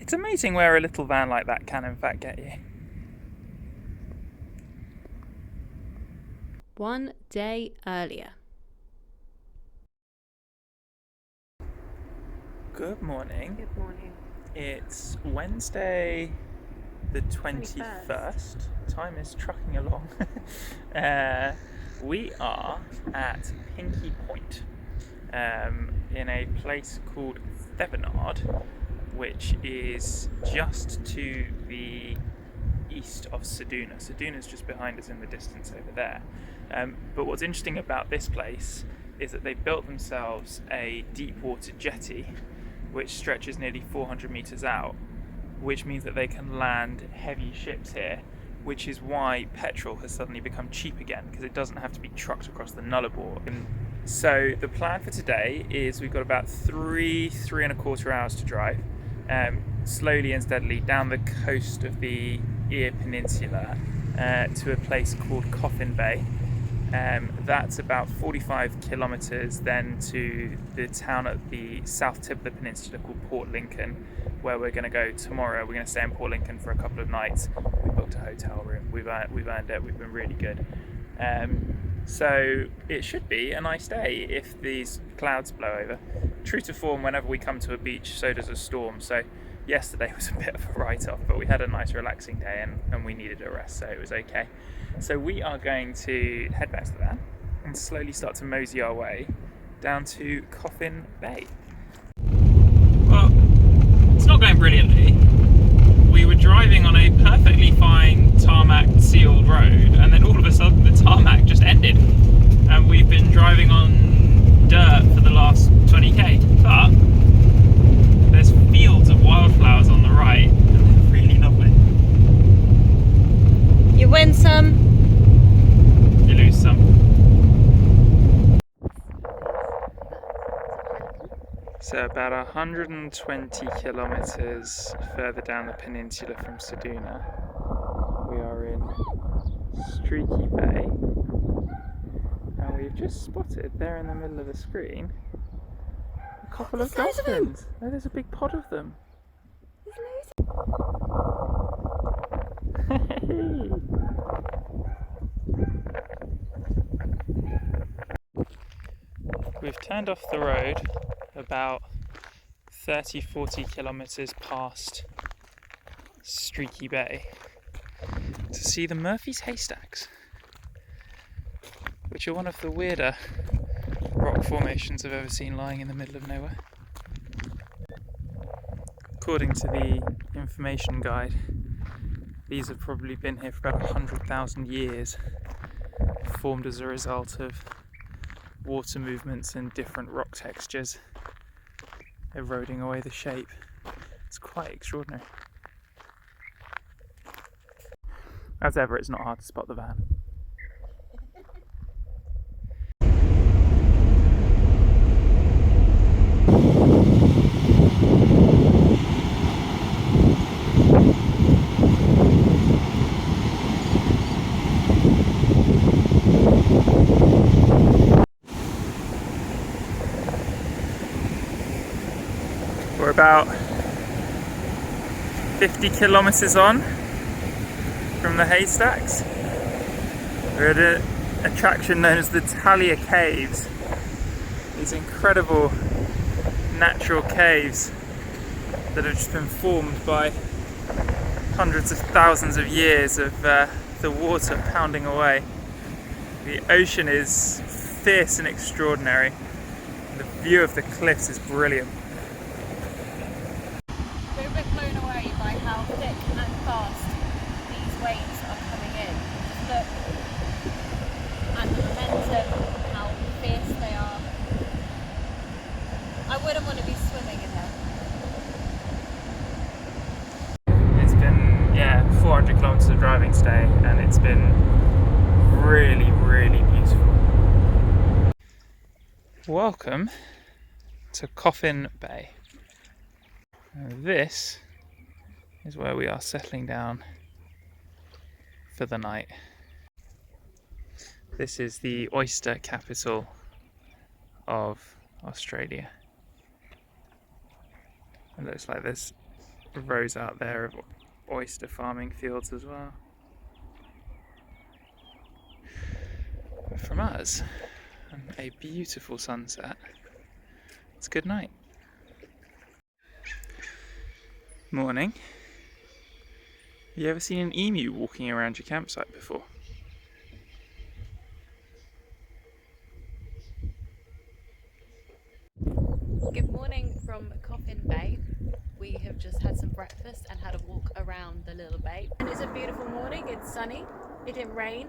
It's amazing where a little van like that can in fact get you. One day earlier. Good morning. Good morning. It's Wednesday the 21st. Time is trucking along. We are at Pinky Point in a place called Thevenard, which is just to the east of Ceduna. Ceduna is just behind us in the distance over there. But what's interesting about this place is that they've built themselves a deep water jetty which stretches nearly 400 metres out, which means that they can land heavy ships here, which is why petrol has suddenly become cheap again, because it doesn't have to be trucked across the Nullarbor. So the plan for today is we've got about three and a quarter hours to drive, slowly and steadily down the coast of the Eyre Peninsula to a place called Coffin Bay. That's about 45 kilometres then to the town at the south tip of the peninsula called Port Lincoln, where we're going to go tomorrow. We're going to stay in Port Lincoln for a couple of nights. We booked a hotel room. We've earned it. We've been really good. So it should be a nice day if these clouds blow over. True to form, whenever we come to a beach, so does a storm. So yesterday was a bit of a write-off, but we had a nice relaxing day and we needed a rest, so it was okay. So we are going to head back to the van and slowly start to mosey our way down to Coffin Bay. Well, it's not going brilliantly. We were driving on a perfectly fine tarmac sealed road, and then all of a sudden the tarmac just ended. And we've been driving on dirt for the last 20k, but there's fields of wildflowers on the right, and they're really lovely. You win some, you lose some. So about 120 kilometres further down the peninsula from Ceduna, we are in Streaky Bay, and we've just spotted there in the middle of the screen a couple of dolphins. Oh, there's a big pod of them. We've turned off the road about 30-40 kilometres past Streaky Bay to see the Murphey Haystacks, which are one of the weirder rock formations I've ever seen lying in the middle of nowhere. According to the information guide, these have probably been here for about 100,000 years, formed as a result of water movements and different rock textures eroding away the shape. It's quite extraordinary. As ever, it's not hard to spot the van. We're about 50 kilometres on from the Haystacks. We're at an attraction known as the Talia Caves. These incredible natural caves that have just been formed by hundreds of thousands of years of the water pounding away. The ocean is fierce and extraordinary. The view of the cliffs is brilliant. we're a bit blown away by how thick and fast these waves are coming in. Look at the momentum, how fierce they are. I wouldn't want to be swimming in them. It's been 400 kilometres of driving today, and it's been really, really beautiful. Welcome to Coffin Bay. This is where we are settling down for the night. This is the oyster capital of Australia. It looks like there's rows out there of oyster farming fields as well. But from us, a beautiful sunset. It's good night. Morning. Have you ever seen an emu walking around your campsite before? Good morning from Coffin Bay. We have just had some breakfast and had a walk around the little bay. And it's a beautiful morning, it's sunny, it didn't rain,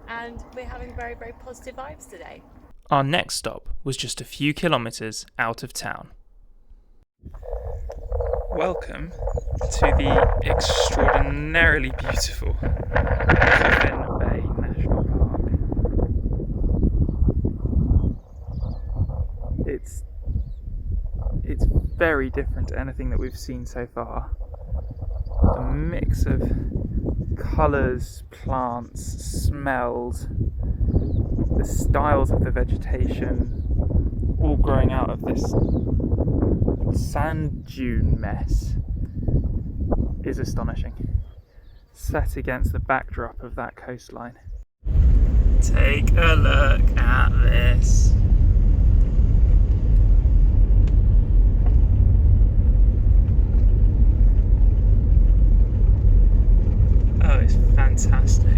and we're having very, very positive vibes today. Our next stop was just a few kilometres out of town. Welcome to the extraordinarily beautiful Coffin Bay National Park. It's very different to anything that we've seen so far. A mix of colours, plants, smells, the styles of the vegetation, all growing out of this sand dune mess is astonishing. Set against the backdrop of that coastline. Take a look at this. Oh, it's fantastic.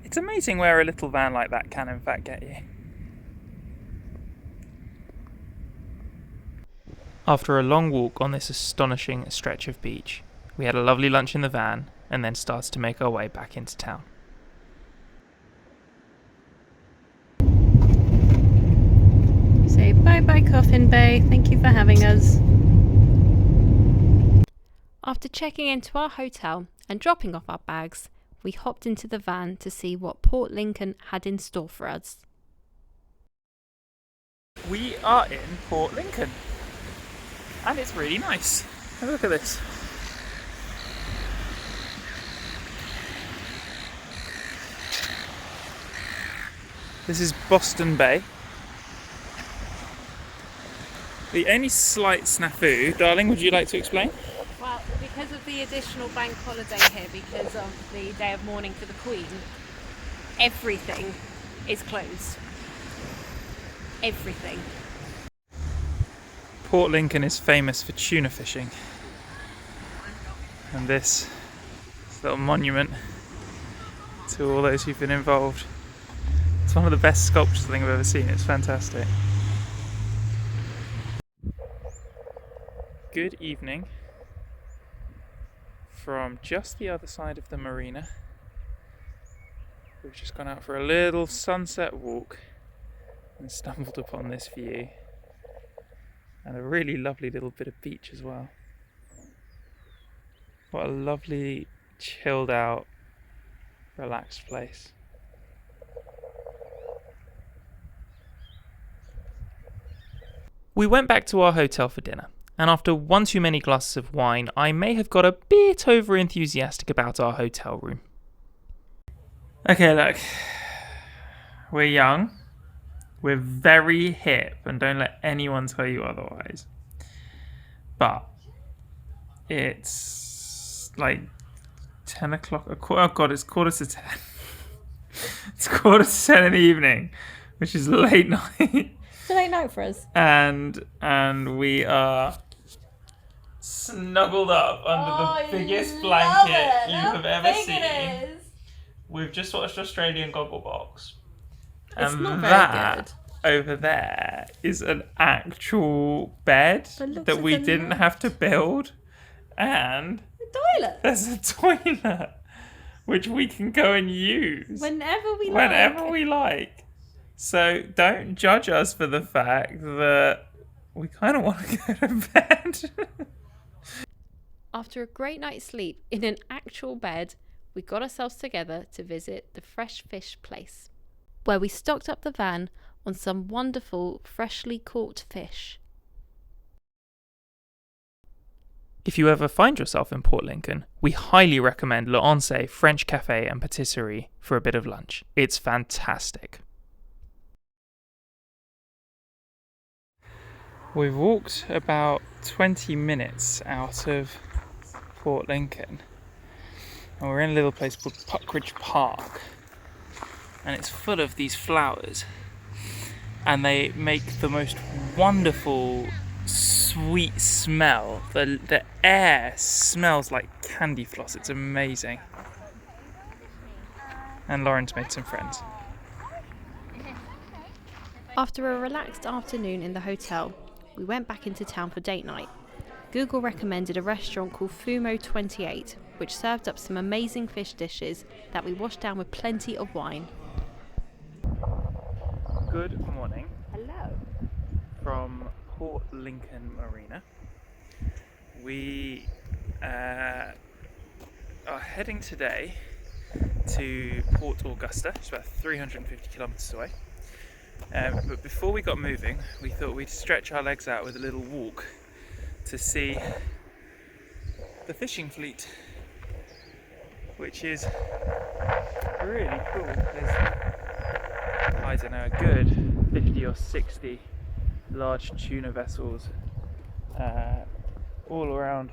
It's amazing where a little van like that can in fact get you. After a long walk on this astonishing stretch of beach, we had a lovely lunch in the van and then started to make our way back into town. Say bye-bye Coffin Bay, thank you for having us. After checking into our hotel and dropping off our bags, we hopped into the van to see what Port Lincoln had in store for us. We are in Port Lincoln and it's really nice. Have a look at this. This is Boston Bay. The only slight snafu, darling, would you like to explain? Well, because of the additional bank holiday here, because of the day of mourning for the Queen, everything is closed. Everything. Port Lincoln is famous for tuna fishing. And this little monument to all those who've been involved. It's one of the best sculptures I think I've ever seen. It's fantastic. Good evening from just the other side of the marina. We've just gone out for a little sunset walk and stumbled upon this view. And a really lovely little bit of beach as well. What a lovely, chilled out, relaxed place. We went back to our hotel for dinner, and after one too many glasses of wine, I may have got a bit over enthusiastic about our hotel room. Okay, look, we're young, we're very hip, and don't let anyone tell you otherwise. But it's like 10 o'clock, oh god, it's quarter to 10. It's quarter to 10 in the evening, which is late night. It's a late night for us. And we are snuggled up under the biggest blanket you have ever seen. We've just watched Australian Gogglebox. It's And not very that over there is an actual bed that we didn't have to build. And Toilet. there's a toilet which we can go and use Whenever we like. So don't judge us for the fact that we kind of want to go to bed. After a great night's sleep in an actual bed, we got ourselves together to visit the Fresh Fish Place, where we stocked up the van on some wonderful freshly caught fish. If you ever find yourself in Port Lincoln, we highly recommend L'Once French Cafe and Patisserie for a bit of lunch. It's fantastic. We've walked about 20 minutes out of Port Lincoln and we're in a little place called Puckridge Park, and it's full of these flowers and they make the most wonderful sweet smell. The air smells like candy floss. It's amazing. And Lauren's made some friends. After a relaxed afternoon in the hotel, we went back into town for date night. Google recommended a restaurant called Fumo 28, which served up some amazing fish dishes that we washed down with plenty of wine. Good morning. Hello. From Port Lincoln Marina. We are heading today to Port Augusta, it's about 350 kilometres away. But before we got moving, we thought we'd stretch our legs out with a little walk to see the fishing fleet, which is really cool. There's, I don't know, a good 50 or 60 large tuna vessels all around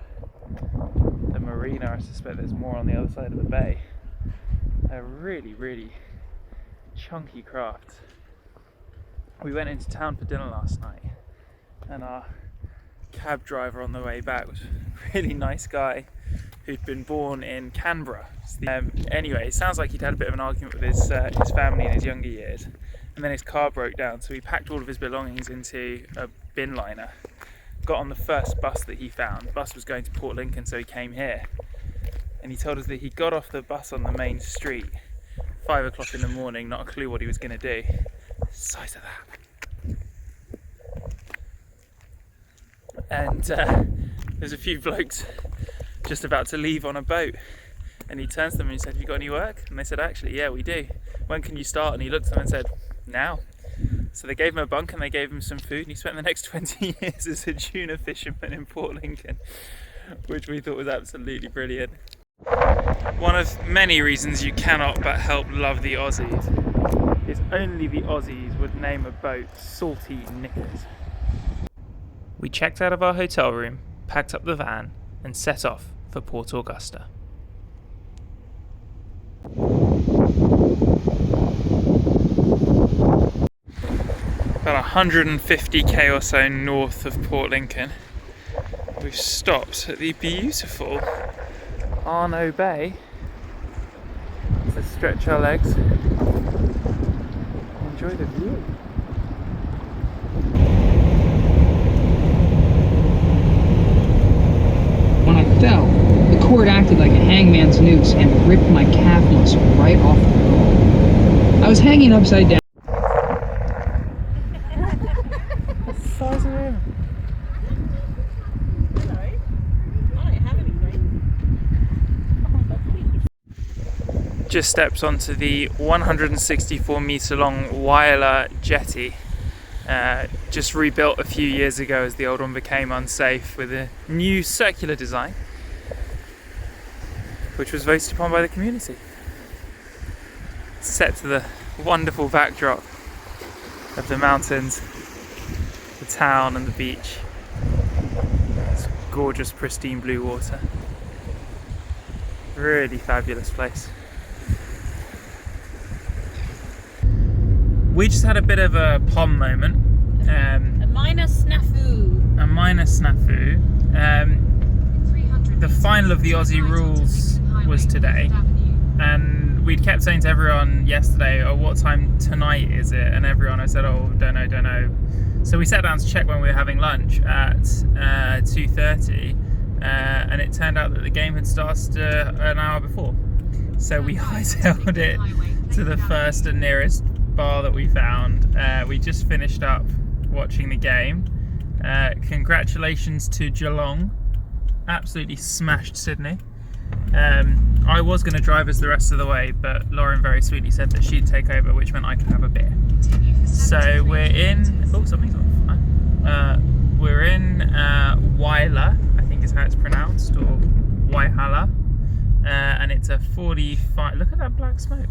the marina. I suspect there's more on the other side of the bay. They're really, really chunky crafts. We went into town for dinner last night and our cab driver on the way back was a really nice guy who'd been born in Canberra. Anyway, it sounds like he'd had a bit of an argument with his family in his younger years, and then his car broke down, so he packed all of his belongings into a bin liner, got on the first bus that he found. The bus was going to Port Lincoln, so he came here, and he told us that he got off the bus on the main street 5 o'clock in the morning, not a clue what he was going to do. The size of that. And there's a few blokes just about to leave on a boat, and he turns to them and he said, "Have you got any work?" And they said, "Actually, yeah, we do. When can you start?" And he looked at them and said, "Now." So they gave him a bunk and they gave him some food, and he spent the next 20 years as a tuna fisherman in Port Lincoln, which we thought was absolutely brilliant. One of many reasons you cannot but help love the Aussies is only the Aussies would name a boat Salty Knickers. We checked out of our hotel room, packed up the van, and set off for Port Augusta. About 150k or so north of Port Lincoln, we've stopped at the beautiful Arno Bay to stretch our legs and enjoy the view. When I fell, the cord acted like a hangman's noose and ripped my calf muscle right off the bone. I was hanging upside down. What's the size of him? Hello. I don't have anything. Just stepped onto the 164 metre long Whyalla Jetty. Just rebuilt a few years ago as the old one became unsafe, with a new circular design, which was voted upon by the community. Set to the wonderful backdrop of the mountains, the town and the beach. It's gorgeous, pristine blue water. Really fabulous place. We just had a bit of a pond moment. A minor snafu. A minor snafu. The final of the Aussie rules was today, and we'd kept saying to everyone yesterday, "Oh, what time tonight is it?" And everyone, I said, "Oh, don't know." So we sat down to check when we were having lunch at 2:30, and it turned out that the game had started an hour before. So we hightailed it to the first and nearest bar that we found. We just finished up watching the game. Congratulations to Geelong absolutely smashed Sydney. I was going to drive us the rest of the way, but Lauren very sweetly said that she'd take over, which meant I could have a beer. So we're in... Oh, something's off. We're in Whyalla, I think is how it's pronounced, or Whyalla. And it's a 45... Look at that black smoke.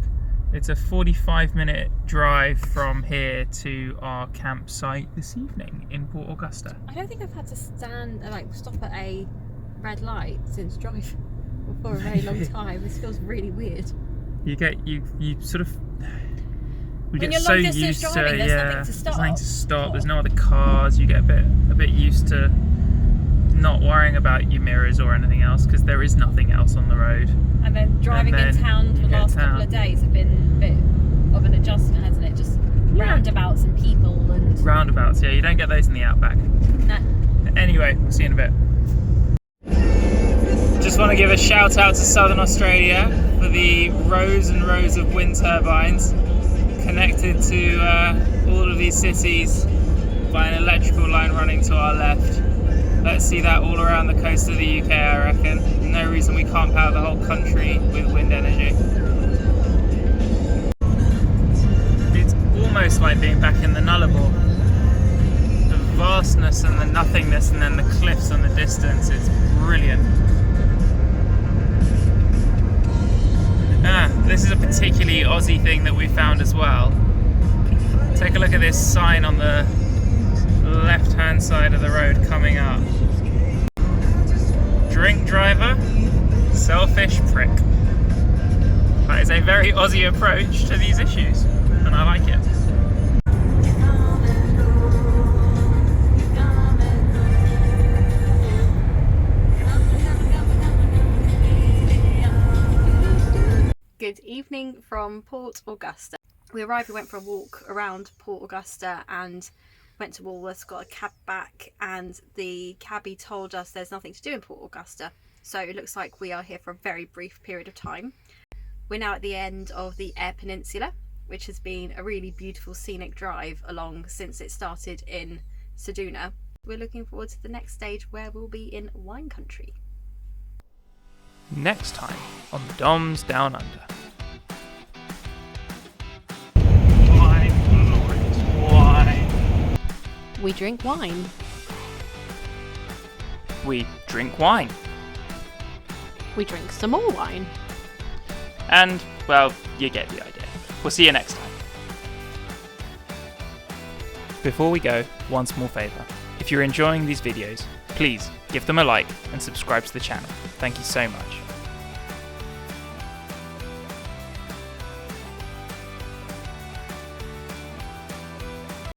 It's a 45-minute drive from here to our campsite this evening in Port Augusta. I don't think I've had to stop at a red light since driving for a very long time. This feels really weird. You sort of... We When get you're so long distance used to driving, there's nothing to stop. There's nothing to stop. There's no other cars. You get a bit used to not worrying about your mirrors or anything else because there is nothing else on the road. And then driving in town for the last couple of days have been a bit of an adjustment, hasn't it? Just roundabouts and people and... Roundabouts, yeah. You don't get those in the outback. Nah. Anyway, we'll see you in a bit. Just want to give a shout out to Southern Australia for the rows and rows of wind turbines connected to all of these cities by an electrical line running to our left. Let's see that all around the coast of the UK, I reckon. No reason we can't power the whole country with wind energy. It's almost like being back in the Nullarbor. The vastness and the nothingness and then the cliffs in the distance, it's brilliant. This is a particularly Aussie thing that we found as well. Take a look at this sign on the left hand side of the road coming up. Drink driver, selfish prick. That is a very Aussie approach to these issues, and I like it. Good evening from Port Augusta. We arrived, we went for a walk around Port Augusta and went to Woolworths, got a cab back, and the cabbie told us there's nothing to do in Port Augusta. So it looks like we are here for a very brief period of time. We're now at the end of the Eyre Peninsula, which has been a really beautiful scenic drive along since it started in Ceduna. We're looking forward to the next stage where we'll be in wine country. Next time on the Doms Down Under. Wine. We drink wine. We drink wine. We drink some more wine. And, well, you get the idea. We'll see you next time. Before we go, one small favour. If you're enjoying these videos, please give them a like and subscribe to the channel. Thank you so much.